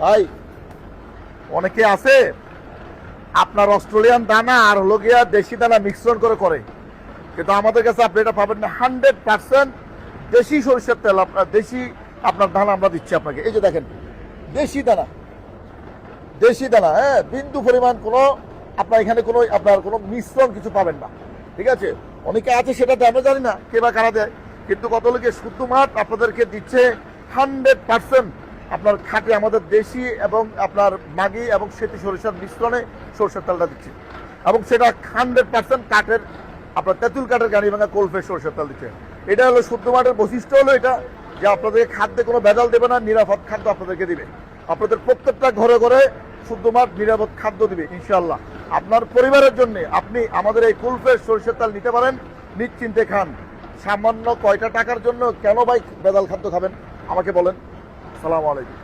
ভাই অনেকে আছে আপনার অস্ট্রেলিয়ান দানা আর হলো গিয়া দেশি দানা মিশ্রণ করে করে, কিন্তু আমাদের কাছে আপনি এটা পাবেন না। 100% দেশি সরিষার তেল, আপনার দেশি আপনার দানা আমরা দিচ্ছি আপনাকে। এই যে দেখেন দেশি দানা, দেশি দানা, হ্যাঁ, বিন্দু পরিমাণ কোনো আপনার এখানে কোনো আপনার কোনো মিশ্রণ কিছু পাবেন না। ঠিক আছে, অনেকে আছে সেটা আমরা জানি না কে বা কারা দেয়, কিন্তু কত লোকে শুদ্ধ মাঠ আপনাদেরকে দিচ্ছে 100% আপনার খাঁটি আমাদের দেশি এবং আপনার মাগি এবং সেটি সরিষার মিশ্রণে সরষের তেলটা দিচ্ছে, এবং সেটা 100% কাঠের আপনার তেঁতুল কাঠের গাড়ি ভাঙা কোলফের সরষের তেল দিচ্ছে। এটা হলো শুদ্ধ মাঠের বৈশিষ্ট্য, হলো এটা যে আপনাদেরকে খাদ্যে কোনো ভেজাল দেবে না, নিরাপদ খাদ্য আপনাদেরকে দিবে। আপনাদের প্রত্যেকটা ঘরে ঘরে শুদ্ধ মাঠ নিরাপদ খাদ্য দিবে ইনশাআল্লাহ। আপনার পরিবারের জন্য আপনি আমাদের এই কুলফের সরষের তেল নিতে পারেন, নিশ্চিন্তে খান। সামান্য কয়টা টাকার জন্য কেন ভাই ভেজাল খাদ্য খাবেন আমাকে বলেন। আসসালামু আলাইকুম।